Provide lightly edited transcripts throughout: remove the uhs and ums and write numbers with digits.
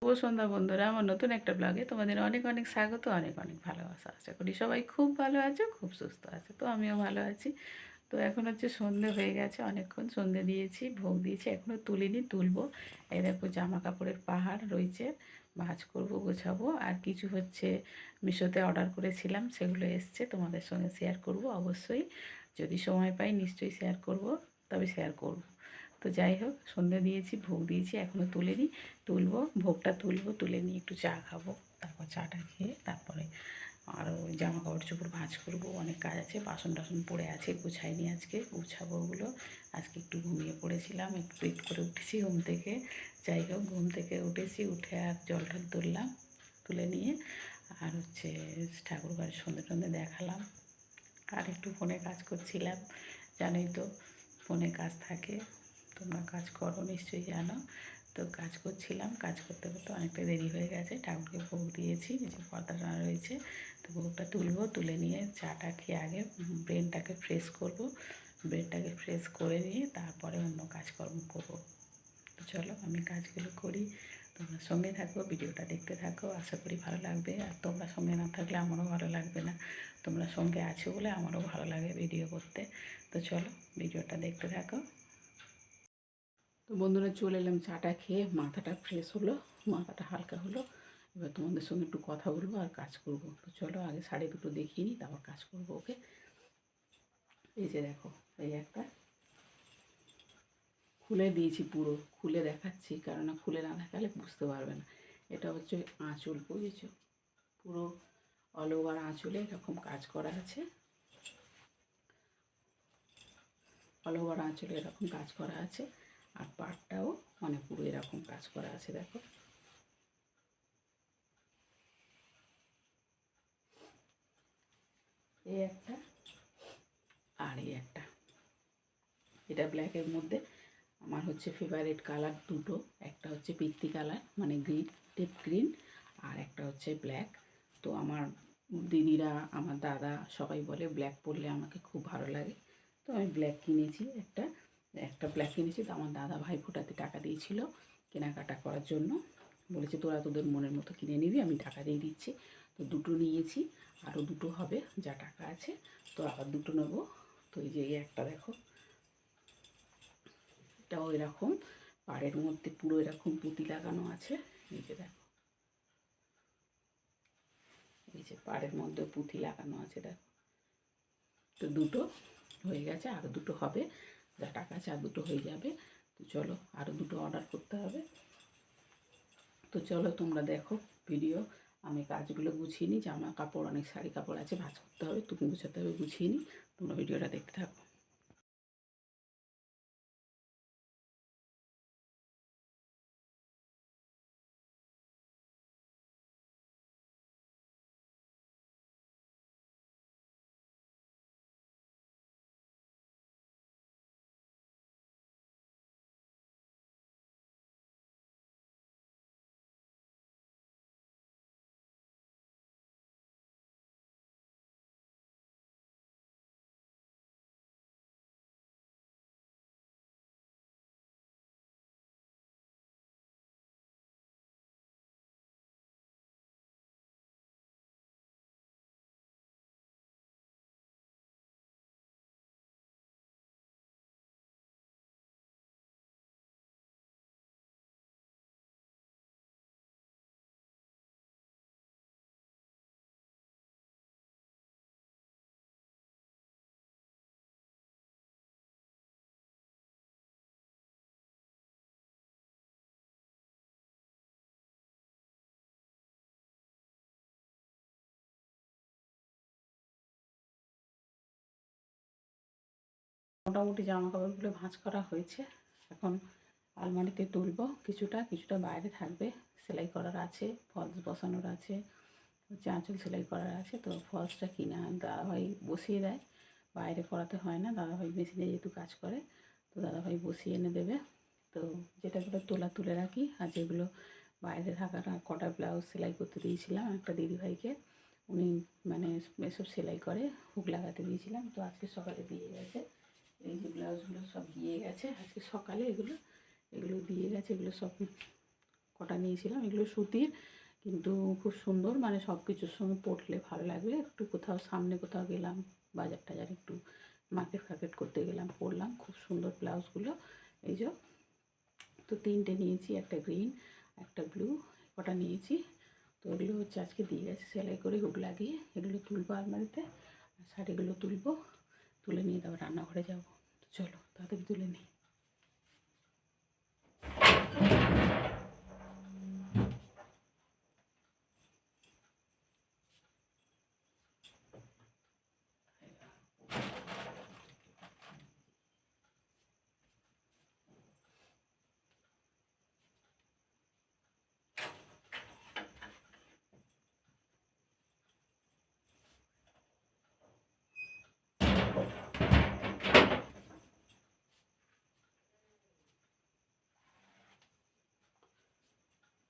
শুভ সন্ধ্যা বন্ধুরা, আমার নতুন একটা ব্লগে তোমাদের অনেক অনেক স্বাগত, অনেক অনেক ভালোবাসা। আশা করি সবাই খুব ভালো আছে, খুব সুস্থ আছে। তো আমিও ভালো আছি। তো এখন হচ্ছে সন্ধে হয়ে গেছে, অনেকক্ষণ সন্ধে দিয়েছি, ভোগ দিয়েছি, এখনও তুলিনি, তুলবো। এই দেখো জামা কাপড়ের পাহাড় রয়েছে, ভাঁজ করবো, গোছাবো। আর কিছু হচ্ছে মিশোতে অর্ডার করেছিলাম, সেগুলো এসছে, তোমাদের সঙ্গে শেয়ার করব অবশ্যই। যদি সময় পাই নিশ্চয়ই শেয়ার করব, তবে শেয়ার করব। তো যাই হোক, সন্ধে দিয়েছি, ভোগ দিয়েছি, এখনও তুলিনি, তুলবো, ভোগটা তুলবো, তুলে নিয়ে একটু চা খাবো, তারপর চাটা খেয়ে তারপরে আরও জামা কাপড় চোপড় ভাঁজ করবো। অনেক কাজ আছে, বাসন টাসন পড়ে আছে, গুছাইনি, আজকে গুছাবো ওগুলো। আজকে একটু ঘুমিয়ে পড়েছিলাম, একটু লেট করে উঠেছি ঘুম থেকে। যাই হোক, ঘুম থেকে উঠেছি, উঠে আর জল টল তুললাম, তুলে নিয়ে আর হচ্ছে ঠাকুর ঘরে সন্ধে টন্ধে দেখালাম। আর একটু ফোনে কাজ করছিলাম, জানোই তো ফোনে কাজ থাকে, তোমরা কাজ করো নিশ্চয়ই জানো। তো কাজ করছিলাম, কাজ করতে করতে অনেকটা দেরি হয়ে গেছে। ঠাকুরকে ভোগ দিয়েছি, যে পর্দা টানা রয়েছে, তো ভোগটা তুলবো, তুলে নিয়ে চাটা খেয়ে আগে ব্রেনটাকে ফ্রেশ করব। ব্রেনটাকে ফ্রেশ করে নিয়ে তারপরে অন্য কাজকর্ম করবো। তো চলো আমি কাজগুলো করি, তোমরা সঙ্গে থাকো, ভিডিওটা দেখতে থাকো, আশা করি ভালো লাগবে। আর তোমরা সঙ্গে না থাকলে আমারও ভালো লাগবে না, তোমরা সঙ্গে আছো বলে আমারও ভালো লাগে ভিডিও করতে। তো চলো ভিডিওটা দেখতে থাকো। তো বন্ধুরা, চলে এলাম চাটা খেয়ে, মাথাটা ফ্রেশ হলো, মাথাটা হালকা হলো। এবার তোমাদের সঙ্গে একটু কথা বলবো আর কাজ করব। তো চলো আগে শাড়ি দুটো দেখিয়ে নিই, তারপর কাজ করবো। ওকে, এই যে দেখো, এই একটা খুলে দিয়েছি, পুরো খুলে দেখাচ্ছি, কারণ খুলে না দেখালে বুঝতে পারবে না। এটা হচ্ছে আঁচল, বুঝেছো? পুরো অল ওভার আঁচলে এরকম কাজ করা আছে, অল ওভার আঁচলে এরকম কাজ করা আছে। আর পাড়টাও মানে পুরো এরকম কাজ করা আছে, দেখো। এই একটা আর এই একটা, এটা ব্ল্যাকের মধ্যে আমার হচ্ছে ফেভারিট কালার দুটো। একটা হচ্ছে পিত্তি কালার, মানে গ্রিন, ডিপ গ্রিন, আর একটা হচ্ছে ব্ল্যাক। তো আমার দিদিরা, আমার দাদা সবাই বলে ব্ল্যাক পরলে আমাকে খুব ভালো লাগে। তো আমি ব্ল্যাক কিনেছি, একটা একটা ব্ল্যাক কিনেছি। তো আমার দাদা ভাইফোঁটাতে টাকা দিয়েছিল কেনাকাটা করার জন্য, বলেছে তোরা তোদের মনের মতো কিনে নিবি, আমি টাকা দিয়ে দিচ্ছি। তো দুটো নিয়েছি, আরও দুটো হবে, যা টাকা আছে। তো আবার দুটো নেবো। তো এই যে এই একটা দেখো, এটাও এরকম পাড়ের মধ্যে পুরো এরকম পুঁতি লাগানো আছে। এই যে দেখো, এই যে পাড়ের মধ্যে পুঁতি লাগানো আছে, দেখো। তো দুটো হয়ে গেছে, আরও দুটো হবে, যা টাকা আছে আর দুটো হয়ে যাবে। তো চলো আরও দুটো অর্ডার করতে হবে। তো চলো তোমরা দেখো ভিডিও, আমি কাজগুলো গুছিয়ে নিই, জামা কাপড় অনেক শাড়ি কাপড় আছে, ভাঁজ করতে হবে, টুকু গুছাতে হবে, গুছিয়ে নিই। তোমরা ভিডিওটা দেখতে থাকো। মোটামুটি জামা কাপড়গুলো ভাঁজ করা হয়েছে, এখন আলমারিতে তুলবো। কিছুটা কিছুটা বাইরে থাকবে, সেলাই করার আছে, ফলস বসানোর আছে, হচ্ছে আঁচল সেলাই করার আছে। তো ফলসটা কিনা দাদাভাই বসিয়ে দেয়, বাইরে করাতে হয় না, দাদাভাই মেশিনে যেহেতু কাজ করে, তো দাদাভাই বসিয়ে এনে দেবে। তো যেটাগুলো তোলা তুলে রাখি, আর যেগুলো বাইরে থাকার কটা ব্লাউজ সেলাই করতে দিয়েছিলাম একটা দিদিভাইকে, উনি মানে এসব সেলাই করে, হুক লাগাতে দিয়েছিলাম, তো আজকে সকালে দিয়ে গেছে। এই যে ব্লাউজগুলো সব দিয়ে গেছে আজকে সকালে, এগুলো এগুলো দিয়ে গেছে, এগুলো সব কটা নিয়েছিলাম। এগুলো সুতির, কিন্তু খুব সুন্দর, মানে সব কিছুর সঙ্গে পরলে ভালো লাগবে। একটু কোথাও সামনে কোথাও গেলাম, বাজার টাজার একটু মার্কেট ফার্কেট করতে গেলাম, পরলাম। খুব সুন্দর ব্লাউজগুলো। এই যে তো 3টে নিয়েছি, একটা গ্রিন, একটা ব্লু, কটা নিয়েছি। তো এগুলো হচ্ছে আজকে দিয়ে গেছে সেলাই করে হুক লাগিয়ে। এগুলো তুলবো আলমারিতে, আর শাড়িগুলো তুলবো, তুলে নিয়ে তারপর রান্নাঘরে যাবো। চলো তাড়াতাড়ি তুলে নিই।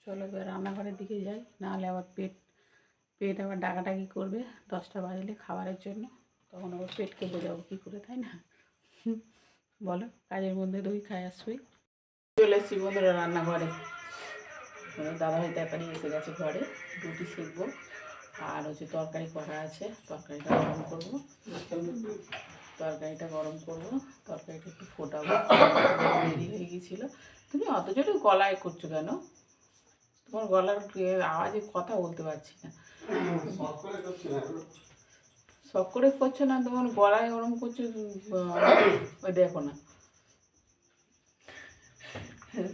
চলো এবার রান্নাঘরের দিকে যাই, নাহলে আবার পেট আবার ডাকাডাকি করবে 10টা বাজলে খাবারের জন্য। তখন আবার পেটকে বোঝাবো কী করে, তাই না? বলো, কাজের মধ্যে দই খায় আসবই। চলে এসেছি বন্ধুরা রান্নাঘরে। দাদাভাই তাড়াতাড়ি এসে গেছে ঘরে। রুটি সেঁকবো, আর হচ্ছে তরকারি করা আছে, তরকারিটা গরম করবো। তরকারিটা একটু ফোটাবো। দেরি হয়ে গিয়েছিলো। তুমি অত জোরে গলায় করছো কেন? তোমার গলার আওয়াজে কথা বলতে পারছি না। শখ করে করছো না, তোমার গলায় ওরম করছো। ওই দেখো না।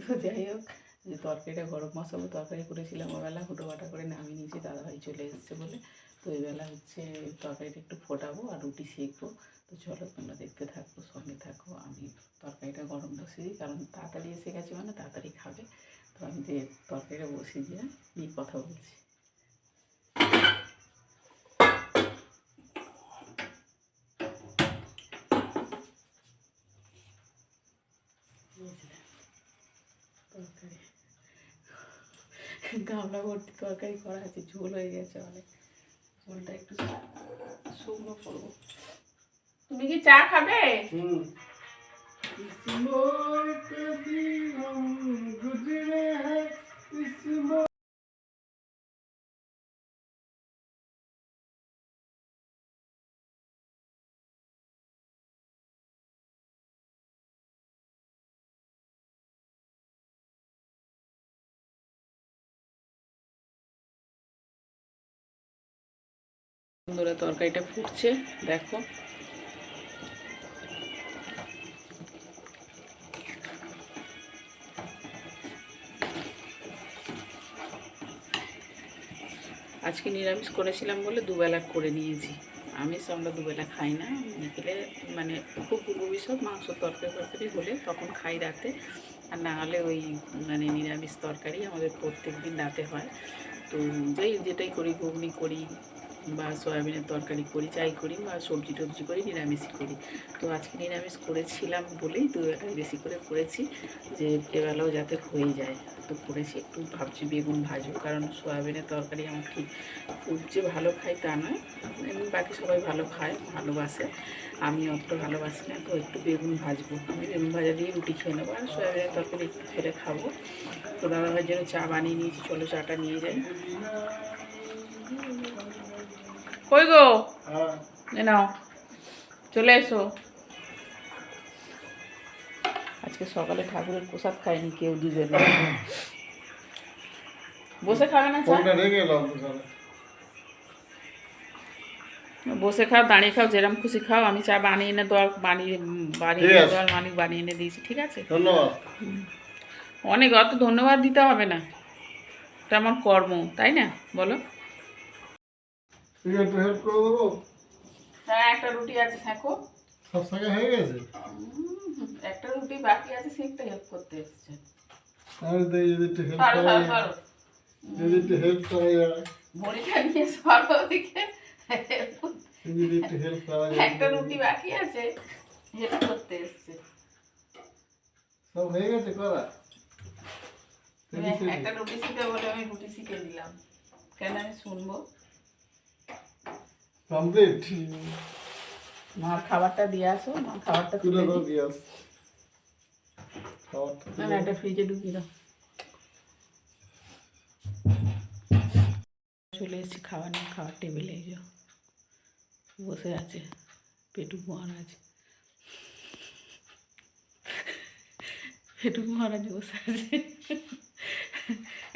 তো যাই হোক, যে তরকারিটা গরম মশলা তরকারি করেছিলাম ওবেলা, হুটো বাটা করে নামিয়ে নিয়েছি, দাদাভাই চলে এসছে বলে। তো এই বেলা হচ্ছে তরকারিটা একটু ফোটাবো আর রুটি সেঁকবো। তো চলো তোমরা দেখতে থাকো, সঙ্গে থাকো। আমি তরকারিটা গরম বসিয়ে দিই, কারণ তাড়াতাড়ি এসে গেছে মানে তাড়াতাড়ি খাবে। তো আমি তরকারিটা বসিয়ে দিয়ে নিয়ে কথা বলছি। তরকারি গামলা ভর্তি তরকারি করা আছে, ঝোল হয়ে গেছে অনেক। ঝোলটা একটু শুকনো করবো। তুমি কি চা খাবে? বন্ধুরা তরকারিটা ফুটছে, দেখো। আজকে নিরামিষ করেছিলাম বলে দুবেলা করে নিয়েছি। আমিষ আমরা দুবেলা খাই না। বিকেলে মানে খুব ভবিষ্যৎ মাংস তরকারি হলে তখন খাই রাতে, আর না হলে ওই মানে নিরামিষ তরকারি আমাদের প্রত্যেক দিন রাতে হয়। তো যেটাই করি, ঘুগনি করি বা সয়াবিনের তরকারি করি, যাই করি, বা সবজি টবজি করি, নিরামিষই করি। তো আজকে নিরামিষ করেছিলাম বলেই দুবেলায় বেশি করে করেছি, যে এবেলাও যাতে হয়ে যায়। তো করেছি, একটু ভাবছি বেগুন ভাজবো, কারণ সয়াবিনের তরকারি আমার ঠিক খুব যে ভালো খাই তা নয়। এমনি বাকি সবাই ভালো খায়, ভালোবাসে, আমি অত ভালোবাসি না। তো একটু বেগুন ভাজবো, আমি বেগুন ভাজা দিয়ে রুটি খেয়ে নেবো, আর সয়াবিনের তরকারি একটু খেলে খাবো। তো দাদাভাইয়ের জন্য চা বানিয়ে নিয়েছি, চলো চাটা নিয়ে যাই। কই গো, নাও চলে এসো। আজকে সকালে ঠাকুরের প্রসাদ খাইনি কেউ, দুজনে বসে খাবে না? বসে খাও, দাঁড়িয়ে খাও, যেরকম খুশি খাও। আমি চা বানিয়ে এনে দেওয়ার মালিক বানিয়ে এনে দিয়েছি, ঠিক আছে? ধন্যবাদ। অনেক, অত ধন্যবাদ দিতে হবে না, এটা আমার কর্ম, তাই না? বলো। হ্যাঁ, একটা রুটি আছে, সেঁকো। সব সেঁকা হয়ে গেছে? একটা রুটি বাকি আছে, সেঁকতে হেল্প করতে এসছে। ভরিটা নিয়ে সরো ওদিকে, একটা রুটি বাকি আছে, হেল্প করতে এসছে। সব হয়ে গেছে করা? একটা রুটি শিখে বলে আমি রুটি শিখে দিলাম, কেন আমি শুনবো? কমপ্লিট। মার খাবারটা দিয়ে আসো, মার খাবারটা তুলে দিয়ে আসো। না, এটা ফ্রিজে ঢুকিয়ে দাও। চলে এসেছি খাওয়া নিয়ে, খাওয়ার টেবিলে এই যে বসে আছে পেটুক মহারাজ। পেটুক মহারাজ বসে আছে।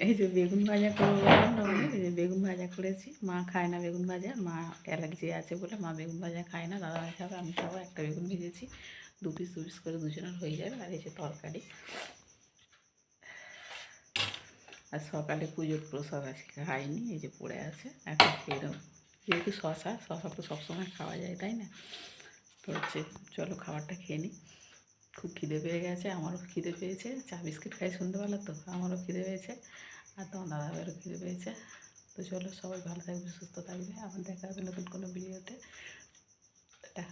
এই যে বেগুন ভাজা করবো বললাম না, মানে এই যে বেগুন ভাজা করেছি। মা খায় না বেগুন ভাজা, মা অ্যালার্জি আছে বলে মা বেগুন ভাজা খায় না। দাদাভাই খাবে, আমি খাবো। একটা বেগুন ভেজেছি, দু পিস করে দুজনের হয়ে যাবে। আর এই যে তরকারি, আর সকালে পুজোর প্রসাদ আজকে খাইনি, এই যে পড়ে আছে, এখন খেয়ে দেবো। যেহেতু শশা তো সবসময় খাওয়া যায়, তাই না? তো হচ্ছে চলো খাবারটা খেয়ে নিই। খুব খিদে পেয়ে গেছে, আমারও খিদে পেয়েছে। চা বিস্কিট খাই সন্ধ্যেবেলা, তো আমারও খিদে পেয়েছে, আর তোমার দাদাভাইয়েরও খিদে পেয়েছে। তো চলো, সবাই ভালো থাকবে, সুস্থ থাকবে। আবার দেখা হবে নতুন কোনো ভিডিওতে। এটা